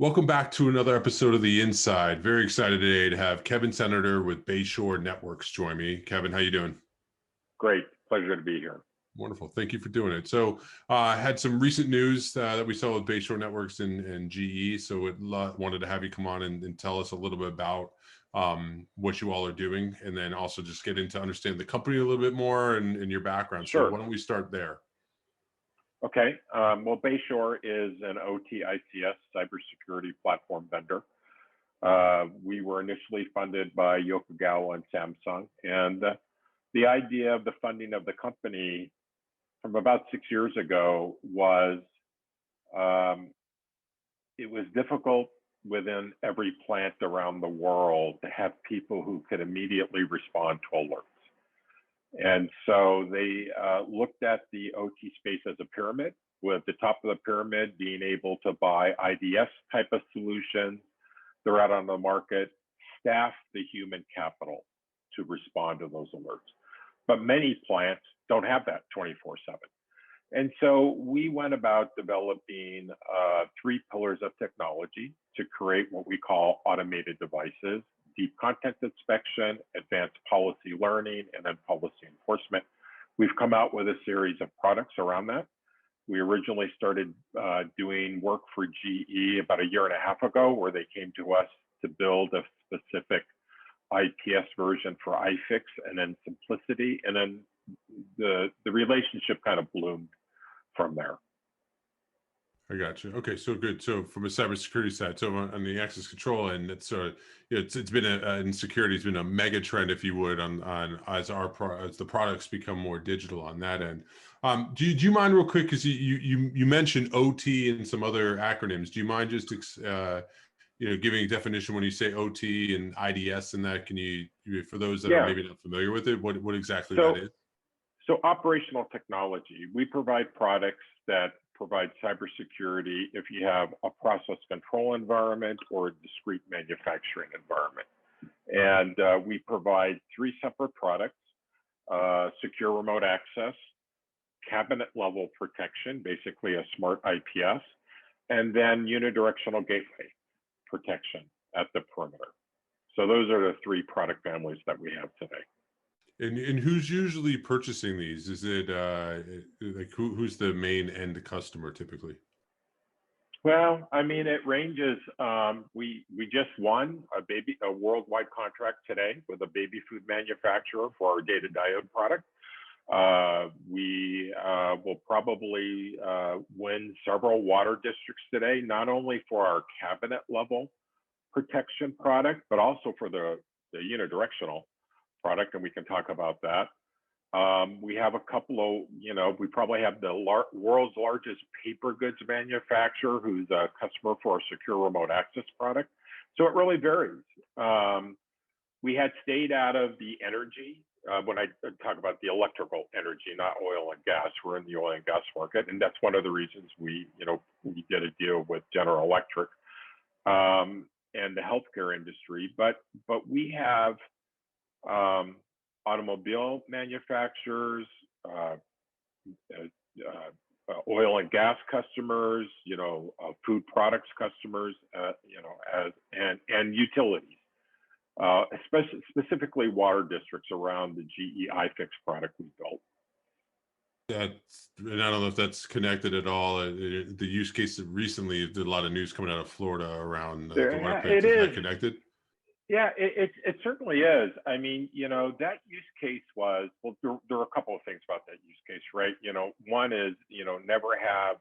Welcome back to another episode of The Inside. Very excited today to have Kevin Senator with Bayshore Networks join me. Kevin, how you doing? Great. Pleasure to be here. Wonderful. Thank you for doing it. So I had some recent news that we saw with Bayshore Networks and GE. So wanted to have you come on and tell us a little bit about what you all are doing, and then also just get into understand the company a little bit more and your background. So Sure. why don't we start there? Okay. Well, Bayshore is an OT/ICS cybersecurity platform vendor. We were initially funded by Yokogawa and Samsung. And the idea of the funding of the company from about 6 years ago was it was difficult within every plant around the world to have people who could immediately respond to alerts. And so they looked at the OT space as a pyramid, with the top of the pyramid being able to buy IDS type of solutions. They're out on the market, staff the human capital to respond to those alerts. But many plants don't have that 24/7. And so we went about developing three pillars of technology to create what we call automated devices: deep content inspection, advanced policy learning, and then policy enforcement. We've come out with a series of products around that. We originally started doing work for GE about 1.5 years ago, where they came to us to build a specific IPS version for iFix and then Simplicity. And then the relationship kind of bloomed from there. I got you. Okay, so good. So from a cybersecurity side, so on the access control end, it's been in security, it's been a mega trend, if you would, on as the products become more digital on that end. Do you mind real quick, because you mentioned OT and some other acronyms? Do you mind just giving a definition when you say OT and IDS and that? Can you, for those that are maybe not familiar with it, what exactly that is? So operational technology, we provide products that provide cybersecurity if you have a process control environment or a discrete manufacturing environment. And we provide three separate products: secure remote access, cabinet level protection, basically a smart IPS, and then unidirectional gateway protection at the perimeter. So those are the three product families that we have today. And who's usually purchasing these? Is it like who's the main end customer typically? Well, I mean, it ranges. We just won a worldwide contract today with a baby food manufacturer for our data diode product. We will probably win several water districts today, not only for our cabinet level protection product, but also for the unidirectional product, and we can talk about that. We have a couple of, we probably have the world's largest paper goods manufacturer who's a customer for our secure remote access product. So it really varies. We had stayed out of the energy. When I talk about the electrical energy, not oil and gas, we're in the oil and gas market, and that's one of the reasons we did a deal with General Electric and the healthcare industry. But we have automobile manufacturers, oil and gas customers, food products customers, and utilities, specifically water districts around the GE iFix product we built. And I don't know if that's connected at all. The use case recently, there's a lot of news coming out of Florida around the water plants. Is that connected? Yeah, it certainly is. I mean, that use case was, well, there are a couple of things about that use case, right? One is, never have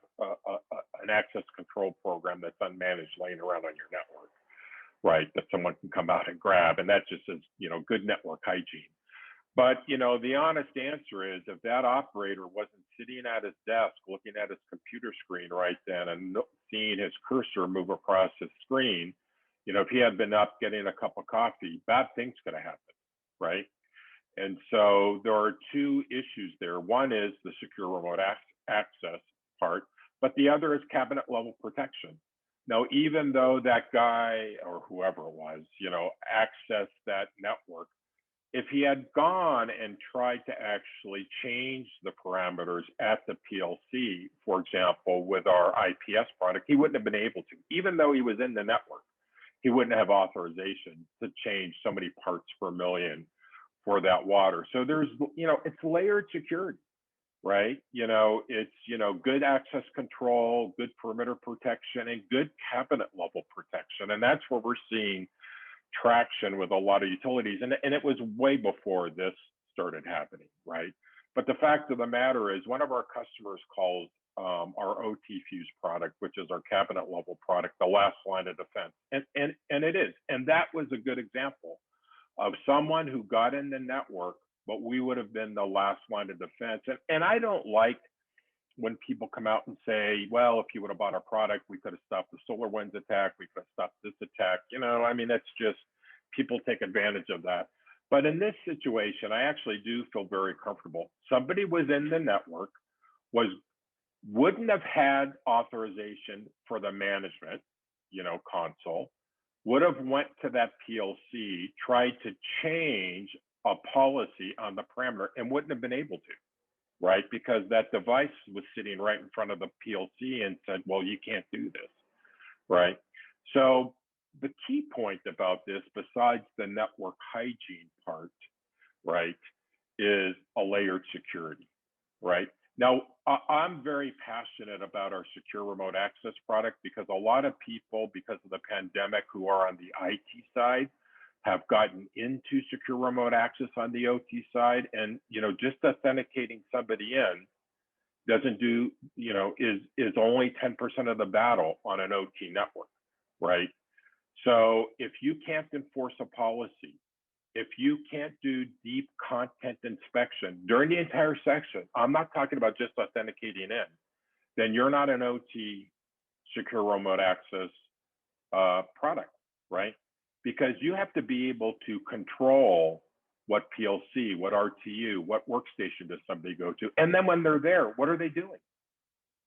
an access control program that's unmanaged laying around on your network, right? That someone can come out and grab, and that just is, good network hygiene. But, the honest answer is, if that operator wasn't sitting at his desk looking at his computer screen right then and seeing his cursor move across his screen, if he had been up getting a cup of coffee, bad things could have happened, right? And so there are two issues there. One is the secure remote access part, but the other is cabinet level protection. Now, even though that guy or whoever it was, accessed that network, if he had gone and tried to actually change the parameters at the PLC, for example, with our IPS product, he wouldn't have been able to, even though he was in the network. He wouldn't have authorization to change so many parts per million for that water. So there's, it's layered security, right? It's, good access control, good perimeter protection, and good cabinet level protection. And that's where we're seeing traction with a lot of utilities. And it was way before this started happening, right? But the fact of the matter is, one of our customers calls our OT Fuse product, which is our cabinet level product, the last line of defense. And it is. And that was a good example of someone who got in the network, but we would have been the last line of defense. And I don't like when people come out and say, well, if you would have bought our product, we could have stopped the SolarWinds attack, we could have stopped this attack. That's just, people take advantage of that. But in this situation, I actually do feel very comfortable. Somebody was in the network, wouldn't have had authorization for the management, console, would have went to that PLC, tried to change a policy on the parameter, and wouldn't have been able to, right? Because that device was sitting right in front of the PLC and said, well, you can't do this, right? So the key point about this, besides the network hygiene part, right, is a layered security, right? Now, I'm very passionate about our secure remote access product, because a lot of people, because of the pandemic, who are on the IT side, have gotten into secure remote access on the OT side. And, just authenticating somebody in doesn't do, is only 10% of the battle on an OT network, right? So if you can't enforce a policy, if you can't do deep content inspection during the entire section, I'm not talking about just authenticating in, then you're not an OT secure remote access product, right? Because you have to be able to control what PLC, what RTU, what workstation does somebody go to? And then when they're there, what are they doing?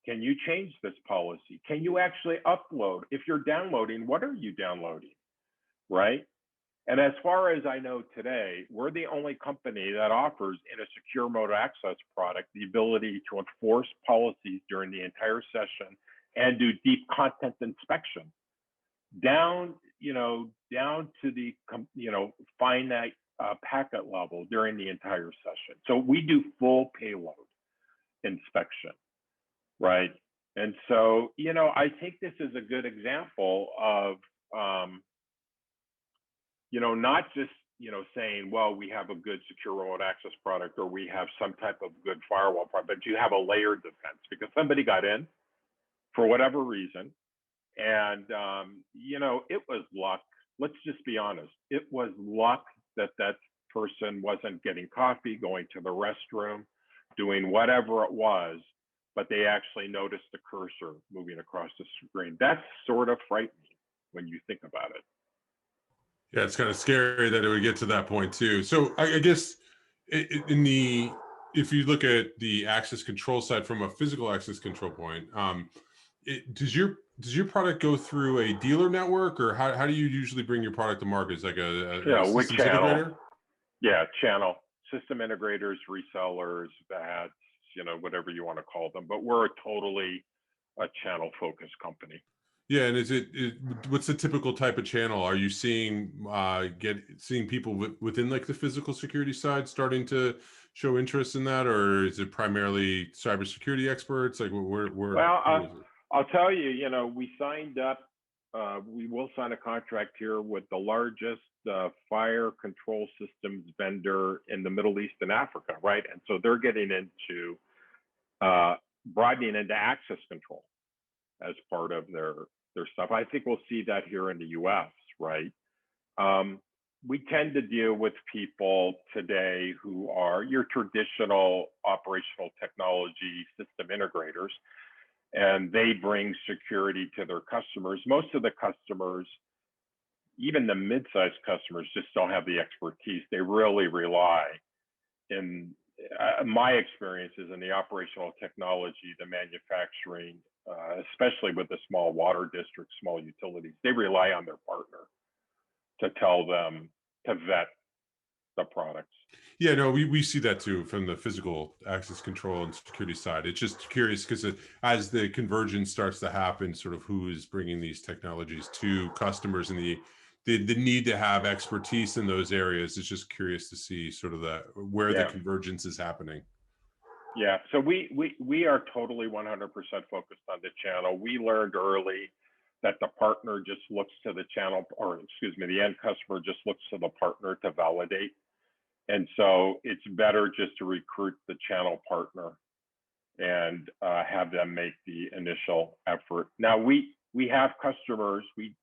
Can you change this policy? Can you actually upload? If you're downloading, what are you downloading, right? And as far as I know today, we're the only company that offers, in a secure remote access product, the ability to enforce policies during the entire session and do deep content inspection down to the, finite packet level during the entire session. So we do full payload inspection, right? And so, I think this is a good example of, not just, saying, well, we have a good secure remote access product, or we have some type of good firewall product, but you have a layered defense because somebody got in for whatever reason. And, it was luck. Let's just be honest. It was luck that that person wasn't getting coffee, going to the restroom, doing whatever it was, but they actually noticed the cursor moving across the screen. That's sort of frightening when you think about it. Yeah, it's kind of scary that it would get to that point too. So I guess in the, if you look at the access control side from a physical access control point, does your product go through a dealer network, or how do you usually bring your product to market? Is like a With systems channel. integrator? Yeah, channel, system integrators, resellers, VATs, whatever you want to call them. But we're totally a channel focused company. Yeah, and what's the typical type of channel? Are you seeing seeing people within like the physical security side starting to show interest in that, or is it primarily cybersecurity experts? Like Well, where is it? I'll tell you, we signed up. We will sign a contract here with the largest fire control systems vendor in the Middle East and Africa, right? And so they're getting into broadening into access control as part of their stuff. I think we'll see that here in the US, right? We tend to deal with people today who are your traditional operational technology system integrators, and they bring security to their customers. Most of the customers, even the mid-sized customers, just don't have the expertise. They really rely, in my experiences, in the operational technology, the manufacturing, especially with the small water districts, small utilities. They rely on their partner to tell them to vet the products. Yeah, no, we see that too from the physical access control and security side. It's just curious because as the convergence starts to happen, sort of who is bringing these technologies to customers and the need to have expertise in those areas. It's just curious to see sort of the where the Yeah. convergence is happening. Yeah, so we are totally 100% focused on the channel. We learned early that the partner just looks to the channel, or excuse me, the end customer just looks to the partner to validate. And so it's better just to recruit the channel partner and have them make the initial effort. Now we have customers. We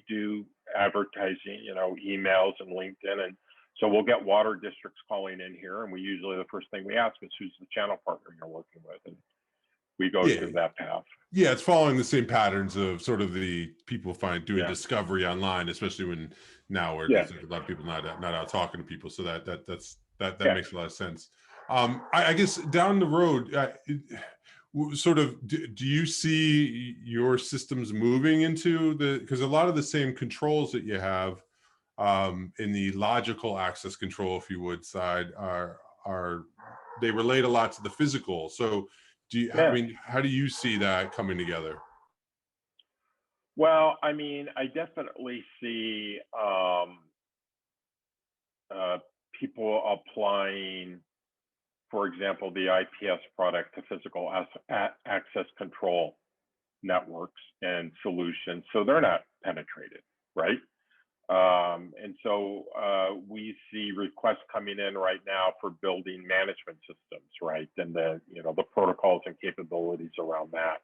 do advertising, emails and LinkedIn, and so we'll get water districts calling in here, and we usually the first thing we ask is who's the channel partner you're working with, and we go Yeah, through that path. yeah, it's following the same patterns of sort of the people find doing Yeah, discovery online, especially when now where yeah, there's like a lot of people not out talking to people. So that yeah. makes a lot of sense. I guess down the road, sort of, do you see your systems moving into because a lot of the same controls that you have in the logical access control, if you would, side are they relate a lot to the physical. So I Yeah. mean, how do you see that coming together? Well, I mean, I definitely see uh, people applying, for example, the IPS product to physical access control networks and solutions. So they're not penetrated, right? And so we see requests coming in right now for building management systems, right? And the protocols and capabilities around that.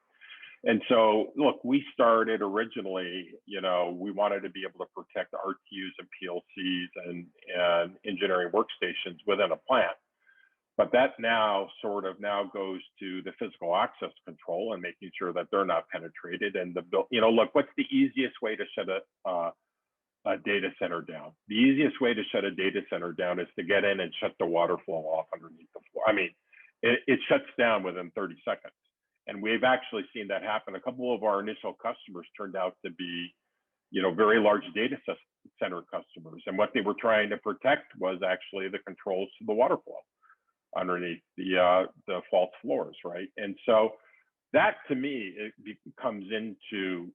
And so, look, we started originally, we wanted to be able to protect RTUs and PLCs and engineering workstations within a plant. But that now sort of now goes to the physical access control and making sure that they're not penetrated. And look, what's the easiest way to shut a data center down? The easiest way to shut a data center down is to get in and shut the water flow off underneath the floor. I mean, it shuts down within 30 seconds. And we've actually seen that happen. A couple of our initial customers turned out to be, very large data center customers. And what they were trying to protect was actually the controls to the water flow underneath the fault floors, right? And so that to me, it comes into,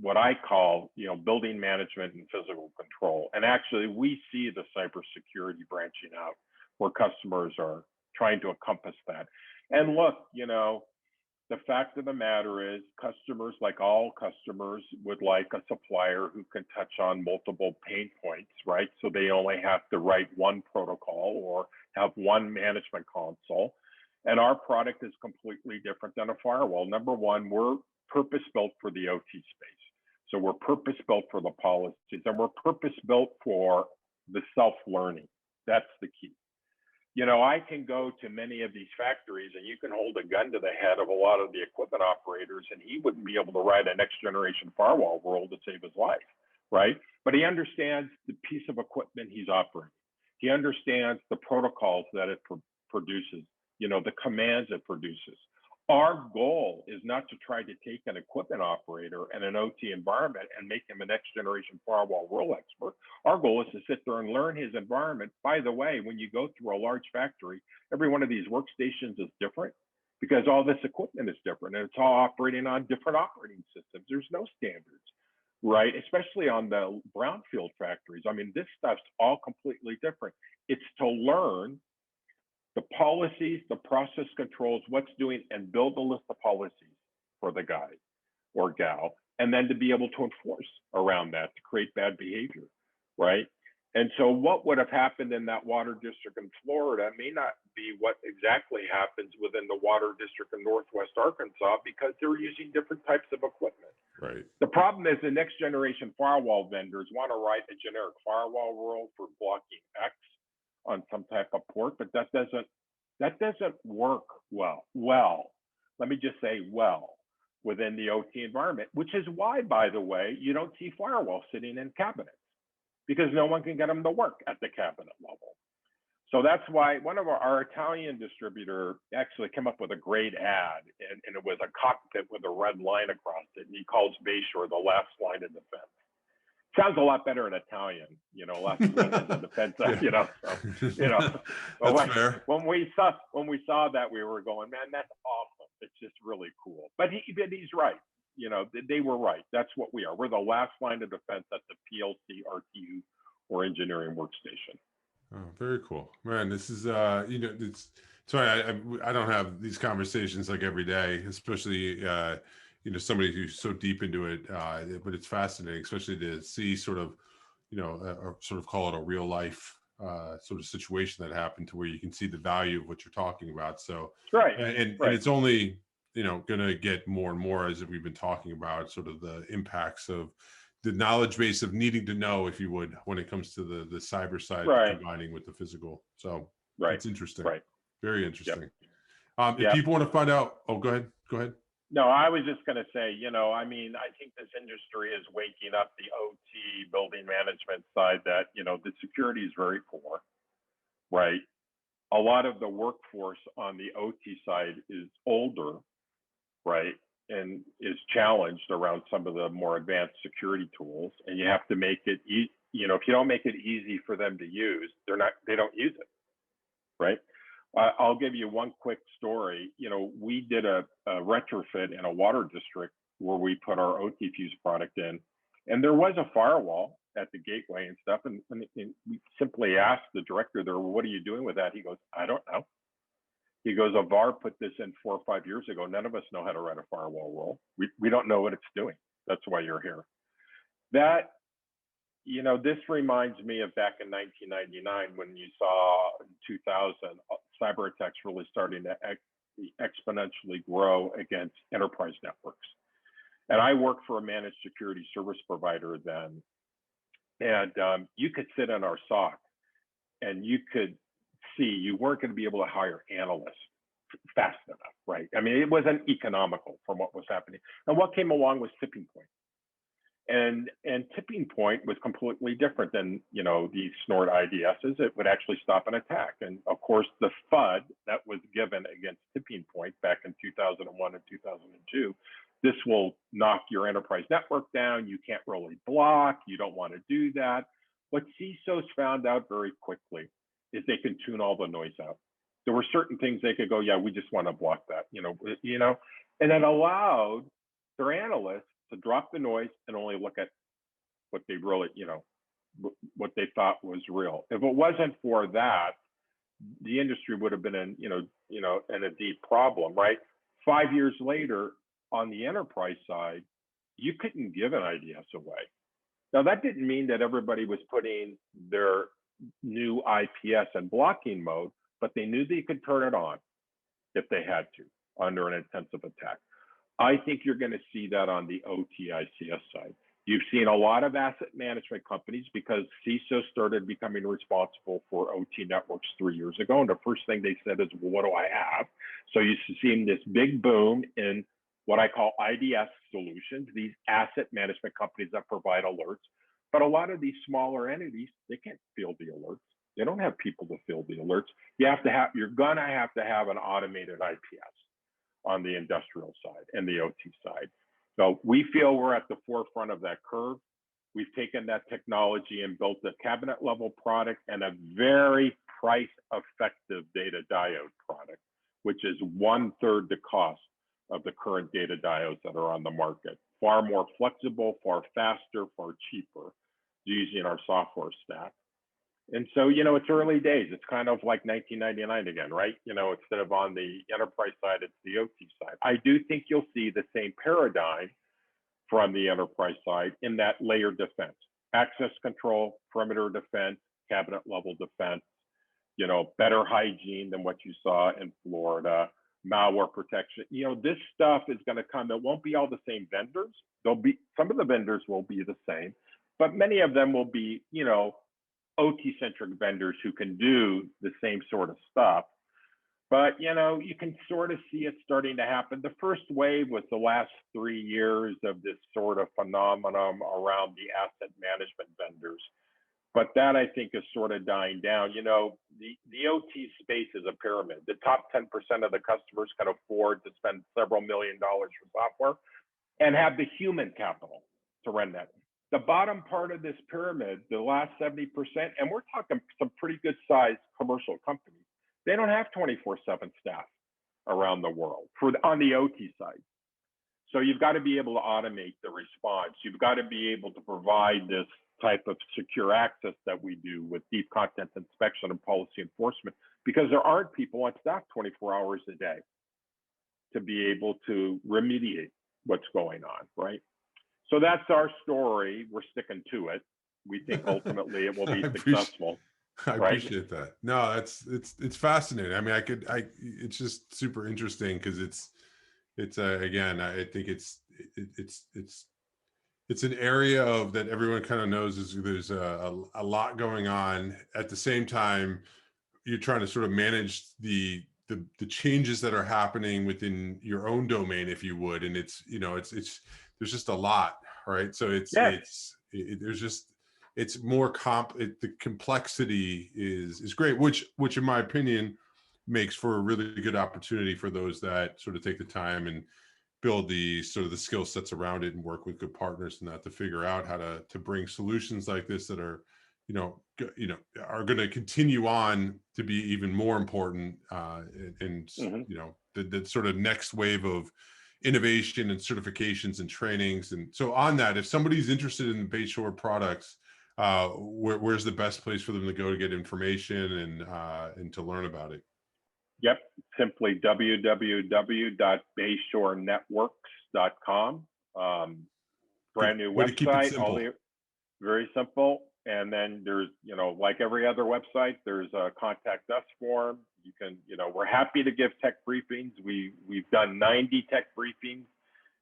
what I call, building management and physical control. And actually, we see the cybersecurity branching out where customers are trying to encompass that. And look, the fact of the matter is customers, like all customers, would like a supplier who can touch on multiple pain points, right? So they only have to write one protocol or have one management console. And our product is completely different than a firewall. Number one, we're purpose built for the OT space. So we're purpose built for the policies, and we're purpose built for the self-learning. That's the key. I can go to many of these factories and you can hold a gun to the head of a lot of the equipment operators and he wouldn't be able to write a next generation firewall rule to save his life, right? But he understands the piece of equipment he's operating. He understands the protocols that it produces, the commands it produces. Our goal is not to try to take an equipment operator and an OT environment and make him a next generation firewall rule expert. Our goal is to sit there and learn his environment. By the way, when you go through a large factory, every one of these workstations is different because all this equipment is different and it's all operating on different operating systems. There's no standards, right? Especially on the brownfield factories. I mean, this stuff's all completely different. It's to learn the policies, the process controls, what's doing, and build a list of policies for the guy or gal, and then to be able to enforce around that to create bad behavior, right? And so what would have happened in that water district in Florida may not be what exactly happens within the water district in Northwest Arkansas because they're using different types of equipment. Right. The problem is the next generation firewall vendors want to write a generic firewall rule for blocking X on some type of port, but that doesn't work well. Let me just say within the OT environment, which is why, by the way, you don't see firewalls sitting in cabinets because no one can get them to work at the cabinet level. So that's why one of our Italian distributor actually came up with a great ad, and it was a cockpit with a red line across it, and he calls Bayshore the last line of defense. Sounds a lot better in Italian, last line of the defense, Yeah. so, you know, but That's fair. when we saw that, we were going, man, that's awesome. It's just really cool. But he's right. They were right. That's what we are. We're the last line of defense at the PLC, RTU, or engineering workstation. Oh, very cool, man. This is it's sorry, I don't have these conversations like every day, especially somebody who's so deep into it. But it's fascinating, especially to see sort of or sort of call it a real life sort of situation that happened to where you can see the value of what you're talking about. So, Right, and right, it's only going to get more and more as we've been talking about sort of the impacts of the knowledge base of needing to know, if you would, when it comes to the cyber side right, combining with the physical. So right, it's interesting, right. very Yep, interesting. If yep. people want to find out, oh, go ahead. No, I was just going to say, I think this industry is waking up the OT building management side that, the security is very poor, right? A lot of the workforce on the OT side is older, right? And is challenged around some of the more advanced security tools. And you have to make it, if you don't make it easy for them to use, they don't use it, right? I'll give you one quick story. We did a retrofit in a water district where we put our OT Fuse product in, and there was a firewall at the gateway and stuff. And we simply asked the director there, well, what are you doing with that? He goes, I don't know. He goes, a VAR put this in 4 or 5 years ago. None of us know how to write a firewall rule. We don't know what it's doing. That's why you're here. That, this reminds me of back in 1999 when you saw in 2000 cyber attacks really starting to exponentially grow against enterprise networks. And I worked for a managed security service provider then. And you could sit in our SOC and you could see you weren't going to be able to hire analysts fast enough, right? I mean, it wasn't economical from what was happening. And what came along was tipping point. And tipping point was completely different than these Snort IDSs. It would actually stop an attack. And of course, the FUD that was given against tipping point back in 2001 and 2002, this will knock your enterprise network down. You can't really block. You don't want to do that. What CISOs found out very quickly is they can tune all the noise out. There were certain things they could go, yeah, we just want to block that, and it allowed their analysts to drop the noise and only look at what they really, what they thought was real. If it wasn't for that, the industry would have been in, in a deep problem, right? 5 years later, on the enterprise side, you couldn't give an IDS away. Now, that didn't mean that everybody was putting their new IPS in blocking mode, but they knew they could turn it on if they had to under an intensive attack. I think you're going to see that on the OT ICS side. You've seen a lot of asset management companies because CISO started becoming responsible for OT networks 3 years ago. And the first thing they said is, well, what do I have? So you've seen this big boom in what I call IDS solutions, these asset management companies that provide alerts. But a lot of these smaller entities, they can't field the alerts. They don't have people to field the alerts. You're going to have an automated IPS on the industrial side and the OT side. So we feel we're at the forefront of that curve. We've taken that technology and built a cabinet level product and a very price effective data diode product, which is 1/3 the cost of the current data diodes that are on the market. Far more flexible, far faster, far cheaper using our software stack. And so, it's early days. It's kind of like 1999 again, right? Instead of on the enterprise side, it's the OT side. I do think you'll see the same paradigm from the enterprise side in that layered defense, access control, perimeter defense, cabinet level defense, better hygiene than what you saw in Florida, malware protection. This stuff is going to come. It won't be all the same vendors. Some of the vendors will be the same, but many of them will be, OT-centric vendors who can do the same sort of stuff. But, you can sort of see it starting to happen. The first wave was the last 3 years of this sort of phenomenon around the asset management vendors. But that, I think, is sort of dying down. The OT space is a pyramid. The top 10% of the customers can afford to spend several $1 million for software and have the human capital to run that. The bottom part of this pyramid, the last 70%, and we're talking some pretty good sized commercial companies, they don't have 24/7 staff around the world on the OT side. So you've got to be able to automate the response. You've got to be able to provide this type of secure access that we do with deep content inspection and policy enforcement, because there aren't people on staff 24 hours a day to be able to remediate what's going on, right? So that's our story. We're sticking to it. We think ultimately it will be successful. I Right? appreciate that. No, it's fascinating. I mean, it's just super interesting because it's again, I think it's an area of that everyone kind of knows is there's a lot going on. At the same time, you're trying to sort of manage the changes that are happening within your own domain, if you would, and it's it's there's just a lot, right? So Yes. there's just it's more the complexity is great, which in my opinion makes for a really good opportunity for those that sort of take the time and build the sort of the skill sets around it and work with good partners and that to figure out how to bring solutions like this that are are going to continue on to be even more important and Mhm. the sort of next wave of innovation and certifications and trainings. And so on that, if somebody's interested in Bayshore products, where's the best place for them to go to get information and to learn about it? Yep, simply www.bayshorenetworks.com. Brand new Way to keep it website, simple. very simple. And then there's, like every other website, there's a contact us form. You can, we're happy to give tech briefings. We've done 90 tech briefings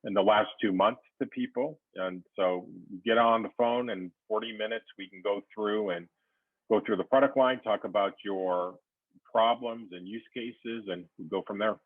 in the last 2 months to people. And so get on the phone in 40 minutes, we can go through the product line, talk about your problems and use cases, and we go from there.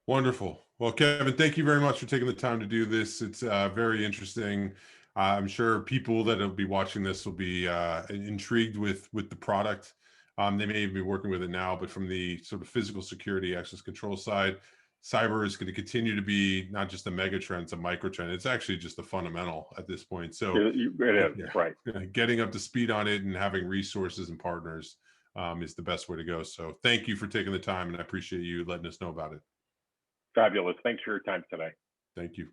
Wonderful. Well, Kevin, thank you very much for taking the time to do this. It's very interesting. I'm sure people that will be watching this will be intrigued with the product. They may even be working with it now, but from the sort of physical security access control side, cyber is going to continue to be not just a mega trend, it's a micro trend. It's actually just a fundamental at this point. So It is, right. getting up to speed on it and having resources and partners is the best way to go. So thank you for taking the time, and I appreciate you letting us know about it. Fabulous. Thanks for your time today. Thank you.